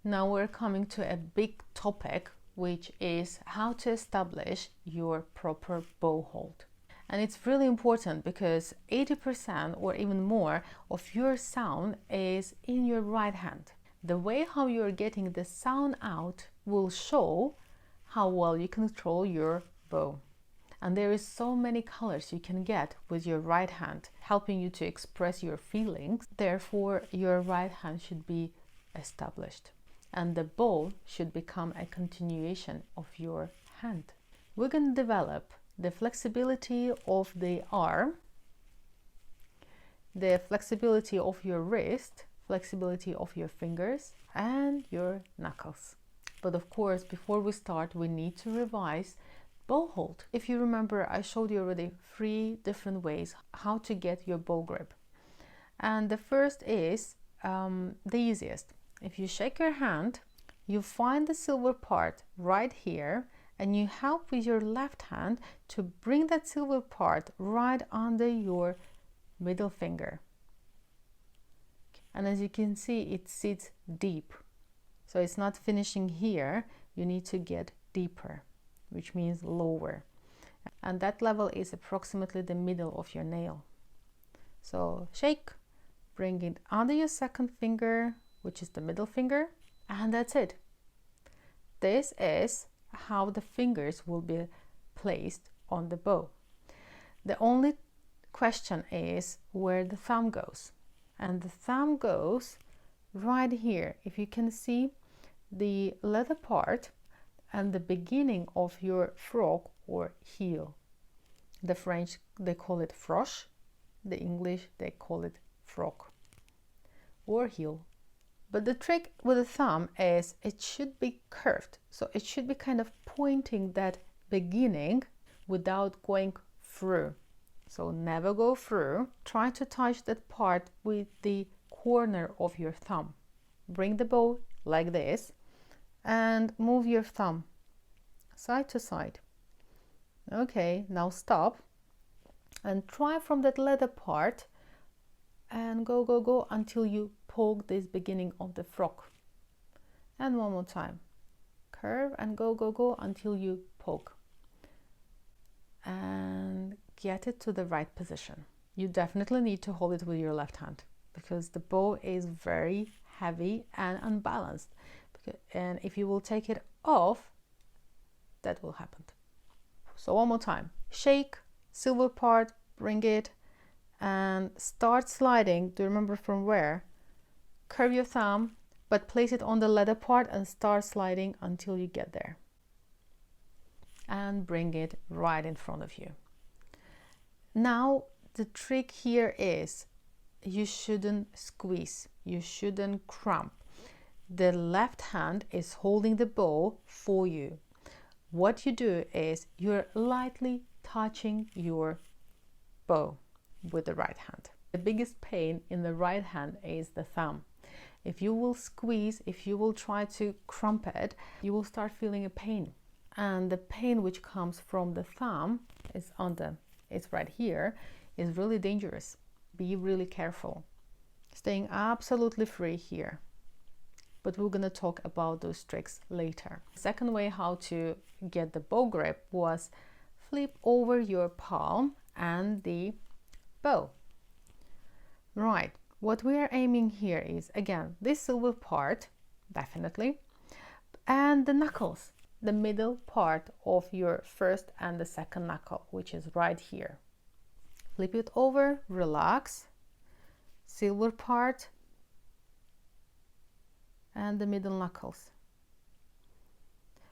Now we're coming to a big topic, which is how to establish your proper bow hold. And it's really important because 80% or even more of your sound is in your right hand. The way how you're getting the sound out will show how well you control your bow. And there is so many colors you can get with your right hand, helping you to express your feelings. Therefore, your right hand should be established, and the bow should become a continuation of your hand. We're going to develop the flexibility of the arm, the flexibility of your wrist, flexibility of your fingers, and your knuckles. But of course, before we start, we need to revise bow hold. If you remember, I showed you already 3 different ways how to get your bow grip. And the first is the easiest. If you shake your hand, you find the silver part right here, and you help with your left hand to bring that silver part right under your middle finger. And as you can see, it sits deep. So it's not finishing here, you need to get deeper, which means lower. And that level is approximately the middle of your nail. So shake, bring it under your second finger, which is the middle finger, and that's it. This is how the fingers will be placed on the bow. The only question is where the thumb goes. And the thumb goes right here. If you can see the leather part and the beginning of your frog or heel. The French, they call it froche. The English, they call it frog or heel. But the trick with the thumb is it should be curved. So it should be kind of pointing that beginning without going through. So never go through. Try to touch that part with the corner of your thumb. Bring the bow like this and move your thumb side to side. Okay, now stop and try from that leather part and go until you poke this beginning of the frog. And one more time. Curve and go until you poke. And get it to the right position. You definitely need to hold it with your left hand because the bow is very heavy and unbalanced. And if you will take it off, that will happen. So one more time. Shake, silver part, bring it, and start sliding. Do you remember from where? Curve your thumb, but place it on the leather part and start sliding until you get there. And bring it right in front of you. Now, the trick here is you shouldn't squeeze, you shouldn't cramp. The left hand is holding the bow for you. What you do is you're lightly touching your bow with the right hand. The biggest pain in the right hand is the thumb. If you will squeeze, if you will try to cramp it, you will start feeling a pain. And the pain which comes from the thumb is it's right here, is really dangerous. Be really careful. Staying absolutely free here. But we're going to talk about those tricks later. Second way how to get the bow grip was flip over your palm and the bow. Right, what we are aiming here is, again, this silver part, definitely, and the knuckles, the middle part of your first and the second knuckle, which is right here. Flip it over, relax, silver part, and the middle knuckles.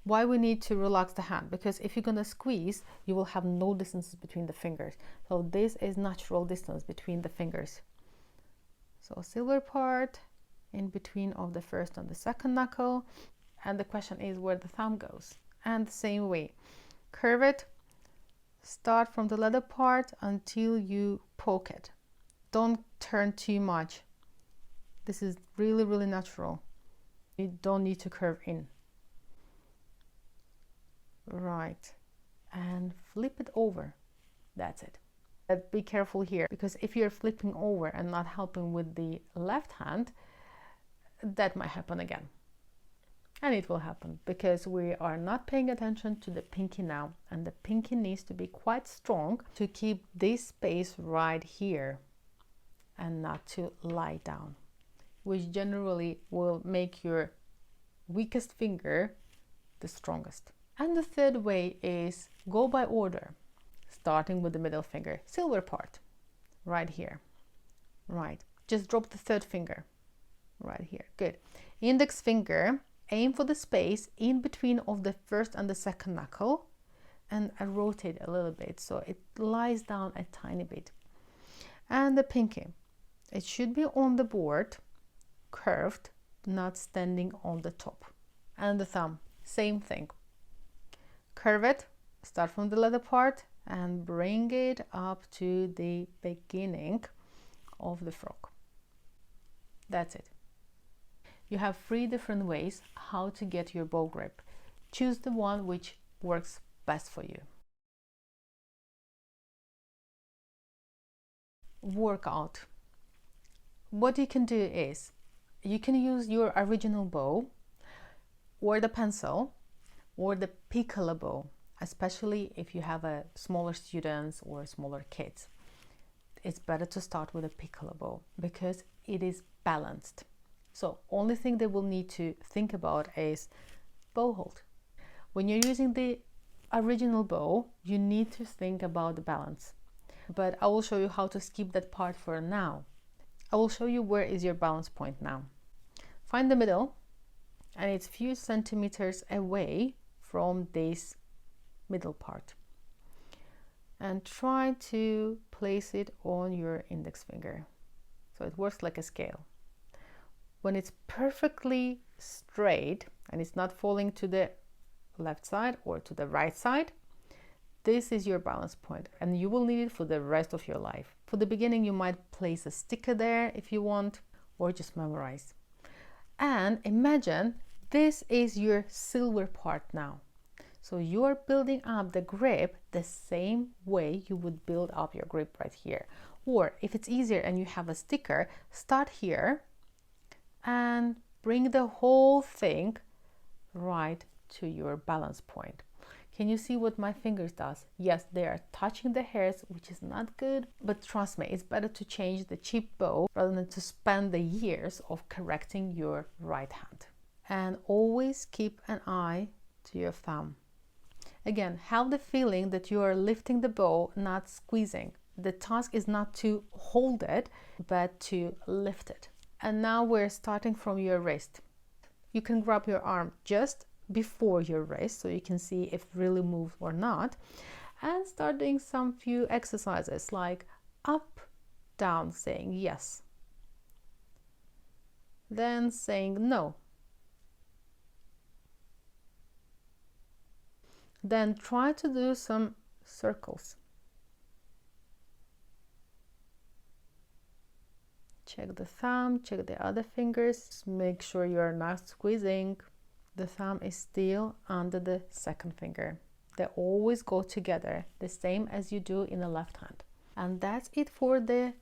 Why we need to relax the hand? Because if you're gonna squeeze, you will have no distances between the fingers. So this is natural distance between the fingers. So silver part in between of the first and the second knuckle. And the question is where the thumb goes. And the same way, curve it, start from the leather part until you poke it. Don't turn too much. This is really, really natural. You don't need to curve in. Right, and flip it over. That's it. But be careful here, because if you're flipping over and not helping with the left hand, that might happen again. And it will happen because we are not paying attention to the pinky now, and the pinky needs to be quite strong to keep this space right here and not to lie down, which generally will make your weakest finger the strongest. And the third way is go by order, starting with the middle finger, silver part, right here. Right, just drop the third finger right here. Good. Index finger, aim for the space in between of the first and the second knuckle, and rotate a little bit so it lies down a tiny bit. And the pinky, it should be on the board, curved, not standing on the top. And the thumb, same thing. Curve it, start from the leather part and bring it up to the beginning of the frog. That's it. You have 3 different ways how to get your bow grip. Choose the one which works best for you. Workout. What you can do is you can use your original bow or the pencil or the piccolo bow, especially if you have a smaller students or smaller kids. It's better to start with a piccolo bow because it is balanced. So only thing they will need to think about is bow hold. When you're using the original bow, you need to think about the balance. But I will show you how to skip that part for now. I will show you where is your balance point now. Find the middle, and it's few centimeters away from this middle part. And try to place it on your index finger. So it works like a scale. When it's perfectly straight and it's not falling to the left side or to the right side, this is your balance point and you will need it for the rest of your life. For the beginning, you might place a sticker there if you want, or just memorize. And imagine this is your silver part now. So you are building up the grip the same way you would build up your grip right here. Or if it's easier and you have a sticker, start here and bring the whole thing right to your balance point. Can you see what my fingers does? Yes, they are touching the hairs, which is not good, but trust me, it's better to change the cheap bow rather than to spend the years of correcting your right hand. And always keep an eye to your thumb. Again, have the feeling that you are lifting the bow, not squeezing. The task is not to hold it, but to lift it. And now we're starting from your wrist. You can grab your arm just before your wrist so you can see if it really moves or not, and start doing some few exercises like up, down, saying yes, then saying no, then try to do some circles. Check the thumb, check the other fingers, make sure you are not squeezing. The thumb is still under the second finger. They always go together, the same as you do in the left hand. And that's it for the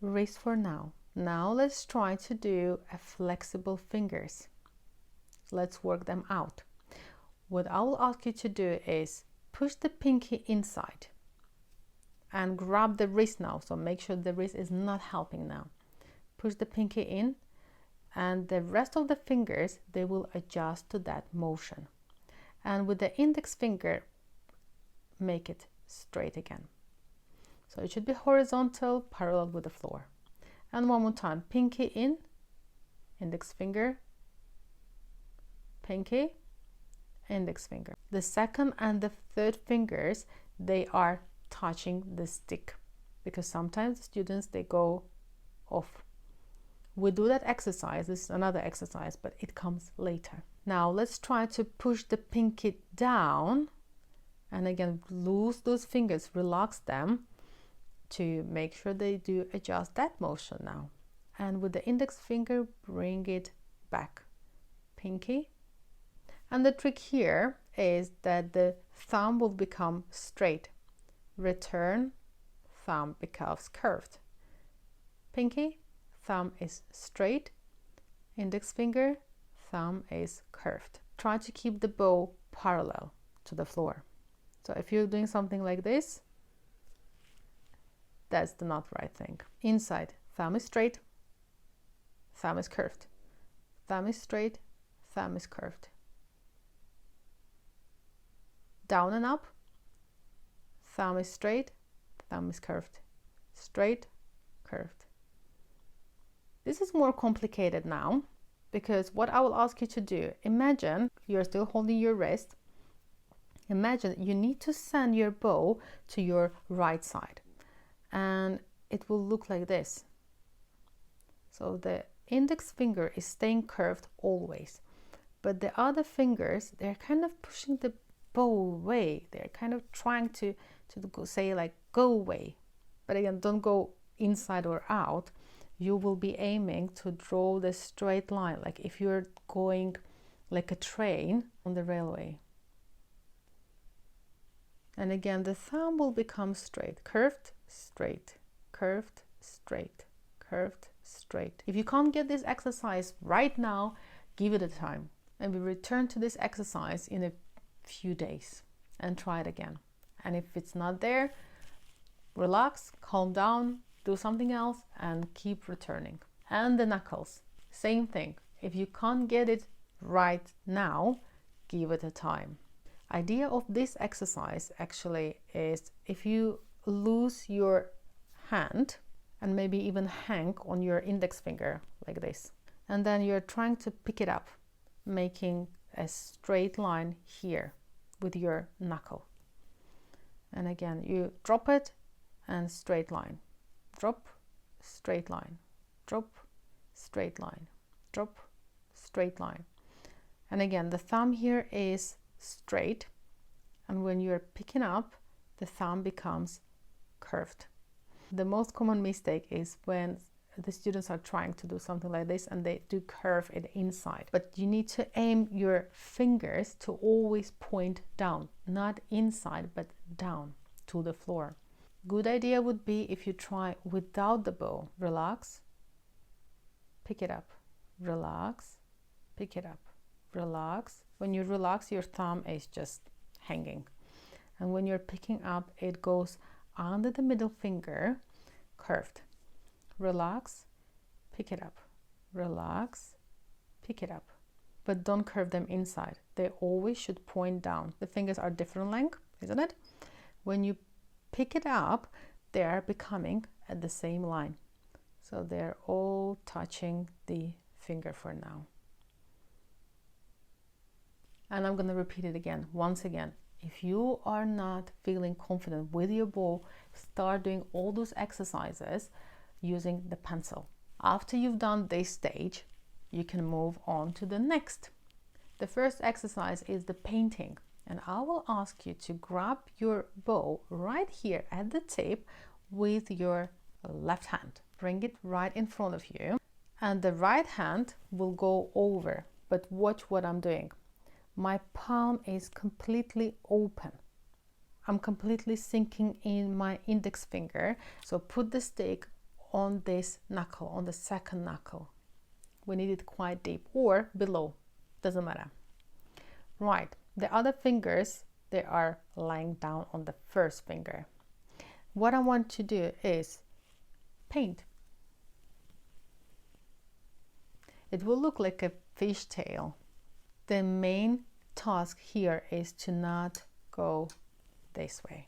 wrist for now. Now let's try to do a flexible fingers. Let's work them out. What I will ask you to do is push the pinky inside and grab the wrist now. So make sure the wrist is not helping now. Push the pinky in, and the rest of the fingers, they will adjust to that motion. And with the index finger, make it straight again. So it should be horizontal, parallel with the floor. And one more time, pinky in, index finger, pinky, index finger. The second and the third fingers, they are touching the stick, because sometimes the students, they go off. We do that exercise, this is another exercise, but it comes later. Now let's try to push the pinky down, and again loose those fingers, relax them to make sure they do adjust that motion now. And with the index finger, bring it back, pinky. And the trick here is that the thumb will become straight. Return, thumb becomes curved. Pinky, thumb is straight, index finger, thumb is curved. try to keep the bow parallel to the floor. So if you're doing something like this, that's the not right thing. Inside, thumb is straight, thumb is curved. Thumb is straight, thumb is curved. Down and up, thumb is straight, thumb is curved. Straight, curved. This is more complicated now, because what I will ask you to do, imagine you're still holding your wrist. Imagine you need to send your bow to your right side, and it will look like this. So the index finger is staying curved always, but the other fingers, they're kind of pushing the bow away. They're kind of trying to say like, go away. But again, don't go inside or out. You will be aiming to draw the straight line, like if you're going like a train on the railway. And again, the thumb will become straight, curved, straight, curved, straight, curved, straight. If you can't get this exercise right now, give it a time. Maybe return to this exercise in a few days and try it again. And if it's not there, relax, calm down, do something else, and keep returning. And the knuckles, same thing. If you can't get it right now, give it a time. Idea of this exercise actually is if you lose your hand and maybe even hang on your index finger like this, and then you're trying to pick it up, making a straight line here with your knuckle. And again, you drop it and straight line. Drop, straight line, drop, straight line, drop, straight line. And again, the thumb here is straight, and when you're picking up, the thumb becomes curved. The most common mistake is when the students are trying to do something like this and they do curve it inside. But you need to aim your fingers to always point down, not inside, but down to the floor. Good idea would be if you try without the bow. Relax, pick it up, relax, pick it up, relax. When you relax, your thumb is just hanging. And when you're picking up, it goes under the middle finger, curved. Relax, pick it up, relax, pick it up. But don't curve them inside. They always should point down. The fingers are different length, isn't it? When you pick it up, they are becoming at the same line. So they're all touching the finger for now. And I'm going to repeat it again, once again. If you are not feeling confident with your bow, start doing all those exercises using the pencil. After you've done this stage, you can move on to the next. The first exercise is the painting. And I will ask you to grab your bow right here at the tip with your left hand. Bring it right in front of you, and the right hand will go over. But watch what I'm doing. My palm is completely open. I'm completely sinking in my index finger. So put the stick on this knuckle, on the second knuckle. We need it quite deep, or below, doesn't matter. Right. The other fingers, they are lying down on the first finger. What I want to do is paint. It will look like a fish tail. The main task here is to not go this way.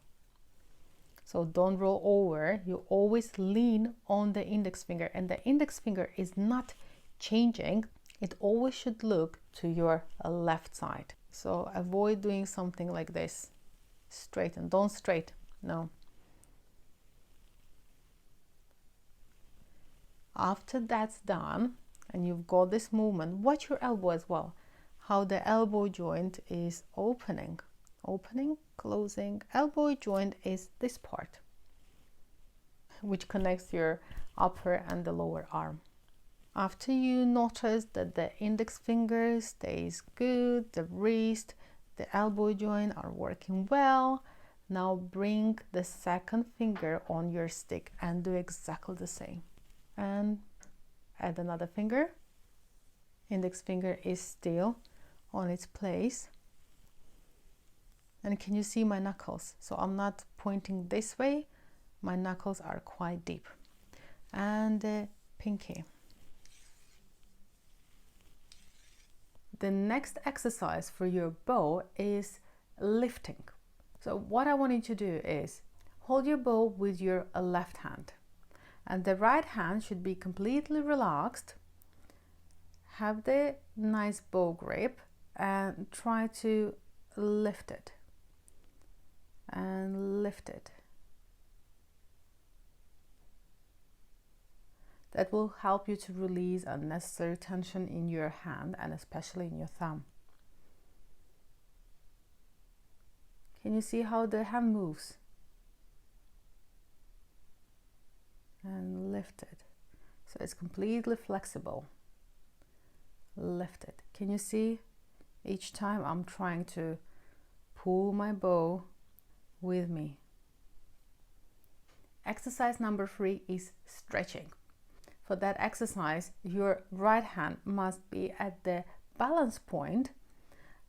So don't roll over. You always lean on the index finger, and the index finger is not changing. It always should look to your left side. So avoid doing something like this. Straighten, don't straight, no. After that's done, and you've got this movement, watch your elbow as well. How the elbow joint is opening. Opening, closing. Elbow joint is this part, which connects your upper and the lower arm. After you notice that the index finger stays good, the wrist, the elbow joint are working well, now bring the second finger on your stick and do exactly the same. And add another finger. Index finger is still on its place. And can you see my knuckles? So I'm not pointing this way, my knuckles are quite deep. And the pinky. The next exercise for your bow is lifting. So what I want you to do is hold your bow with your left hand, and the right hand should be completely relaxed. Have the nice bow grip and try to lift it and lift it. That will help you to release unnecessary tension in your hand and especially in your thumb. Can you see how the hand moves? And lift it. So it's completely flexible. Lift it. Can you see? Each time I'm trying to pull my bow with me. Exercise number 3 is stretching. For that exercise, your right hand must be at the balance point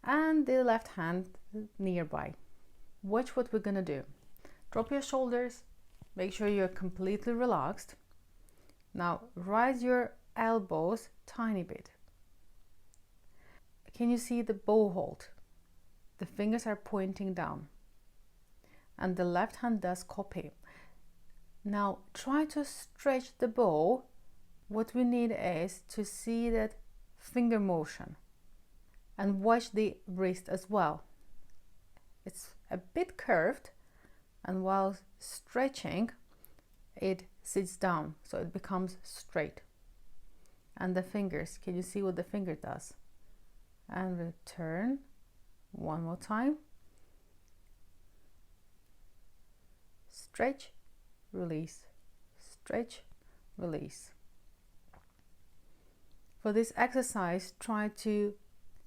and the left hand nearby. Watch what we're gonna do. Drop your shoulders, make sure you're completely relaxed. Now raise your elbows tiny bit. Can you see the bow hold? The fingers are pointing down and the left hand does copy. Now try to stretch the bow. What we need is to see that finger motion and watch the wrist as well. It's a bit curved, and while stretching it sits down, so it becomes straight. And the fingers, can you see what the finger does? And return one more time. Stretch, release, stretch, release. For this exercise, try to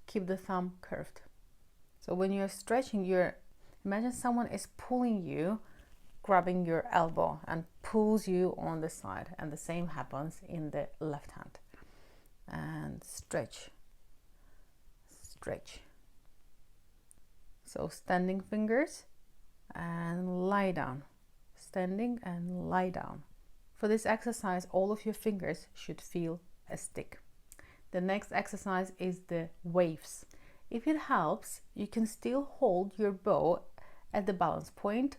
keep the thumb curved. So when you're stretching, imagine someone is pulling you, grabbing your elbow and pulls you on the side, and the same happens in the left hand. And stretch, stretch. So standing fingers and lie down, standing and lie down. For this exercise, all of your fingers should feel a stick. The next exercise is the waves. If it helps, you can still hold your bow at the balance point,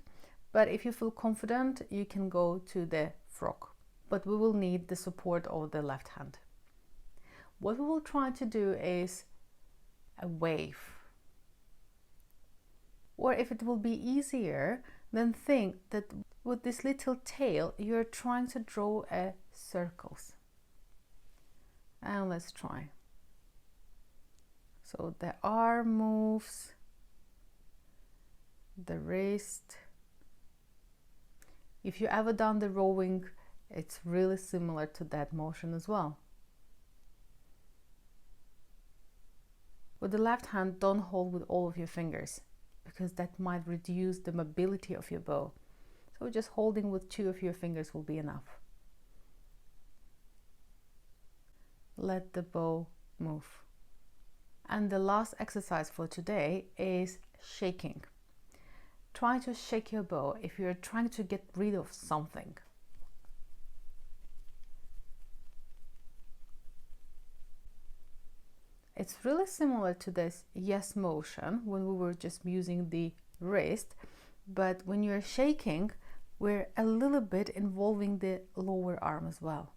but if you feel confident, you can go to the frog. But we will need the support of the left hand. What we will try to do is a wave. Or if it will be easier, then think that with this little tail, you're trying to draw circles. And let's try. So the arm moves, the wrist. If you ever done the rowing, it's really similar to that motion as well. With the left hand, don't hold with all of your fingers, because that might reduce the mobility of your bow. So just holding with 2 of your fingers will be enough. Let the bow move. And the last exercise for today is shaking. Try to shake your bow if you're trying to get rid of something. It's really similar to this yes motion when we were just using the wrist, but when you're shaking, we're a little bit involving the lower arm as well.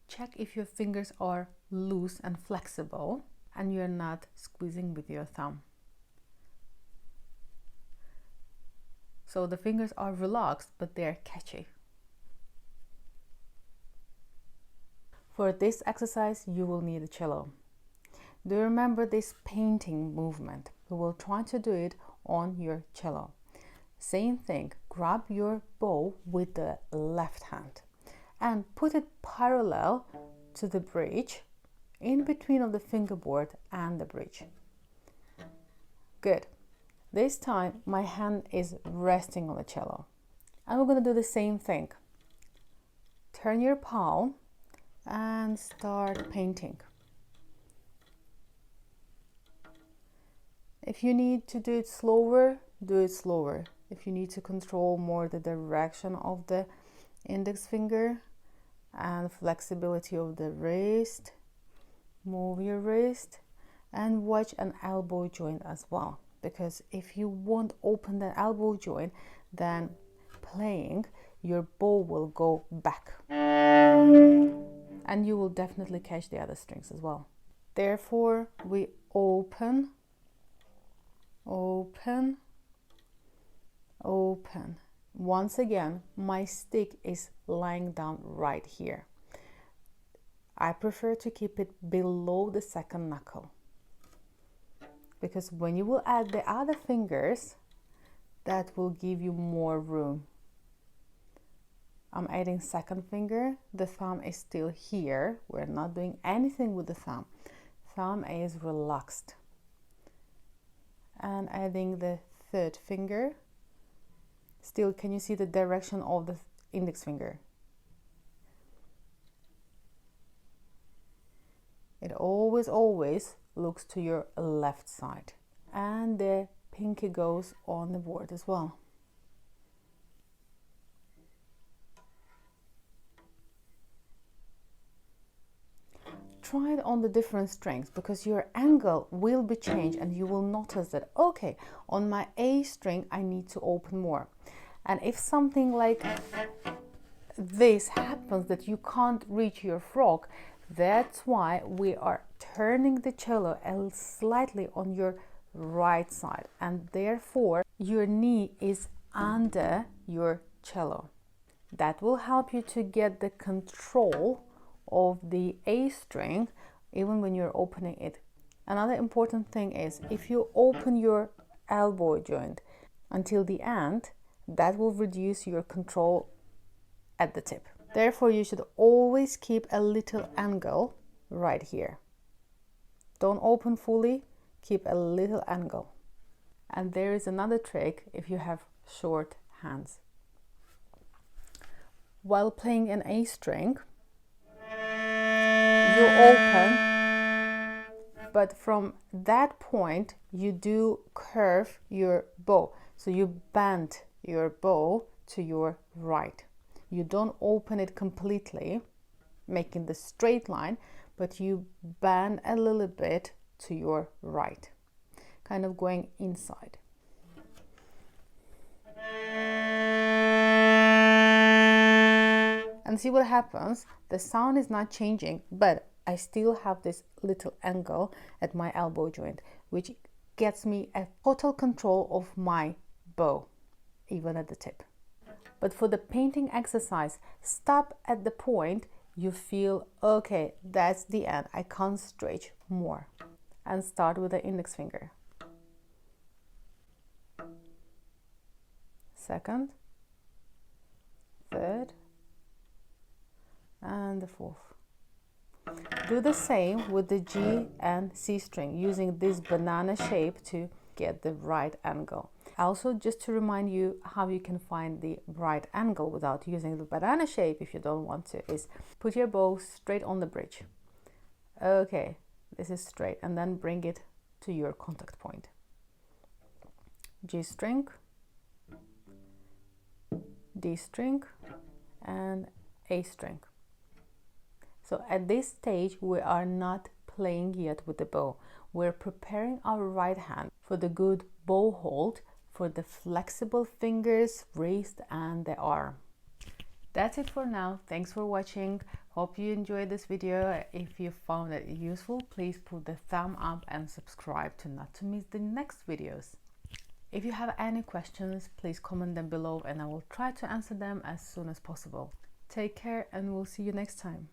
Check if your fingers are loose and flexible and you're not squeezing with your thumb. So the fingers are relaxed, but they're catchy. For this exercise, you will need a cello. Do you remember this painting movement? We will try to do it on your cello. Same thing, grab your bow with the left hand and put it parallel to the bridge, in between of the fingerboard and the bridge. Good. This time my hand is resting on the cello. And we're going to do the same thing. Turn your palm and start painting. If you need to do it slower, do it slower. If you need to control more the direction of the index finger and flexibility of the wrist, move your wrist and watch an elbow joint as well, because if you won't open the elbow joint, then playing your bow will go back and you will definitely catch the other strings as well. Therefore, we open, open, open. Once again, my stick is lying down right here. I prefer to keep it below the second knuckle, because when you will add the other fingers, that will give you more room. I'm adding second finger, the thumb is still here. We're not doing anything with the thumb. Thumb is relaxed. And adding the third finger. Still, can you see the direction of the index finger? It always looks to your left side. And the pinky goes on the board as well. Try it on the different strings, because your angle will be changed and you will notice that, okay, on my A string I need to open more. And if something like this happens, that you can't reach your frog, that's why we are turning the cello slightly on your right side, and therefore your knee is under your cello. That will help you to get the control of the A string even when you're opening it. Another important thing is, if you open your elbow joint until the end, that will reduce your control at the tip. Therefore, you should always keep a little angle right here. Don't open fully, keep a little angle. And there is another trick if you have short hands. While playing an A string, you open, but from that point you do curve your bow. So you bend your bow to your right. You don't open it completely, making the straight line, but you bend a little bit to your right, kind of going inside. And see what happens. The sound is not changing, but I still have this little angle at my elbow joint, which gets me a total control of my bow, even at the tip. But for the painting exercise, stop at the point you feel, okay, that's the end, I can't stretch more. And start with the index finger. Second, third, and the fourth. Do the same with the G and C string, using this banana shape to get the right angle. Also, just to remind you how you can find the right angle without using the banana shape, if you don't want to, is put your bow straight on the bridge. Okay, this is straight, and then bring it to your contact point. G string, D string, and A string. So at this stage, we are not playing yet with the bow. We're preparing our right hand for the good bow hold, for the flexible fingers, wrist, and the arm. That's it for now. Thanks for watching. Hope you enjoyed this video. If you found it useful, please put the thumb up and subscribe not to miss the next videos. If you have any questions, please comment them below and I will try to answer them as soon as possible. Take care and we'll see you next time.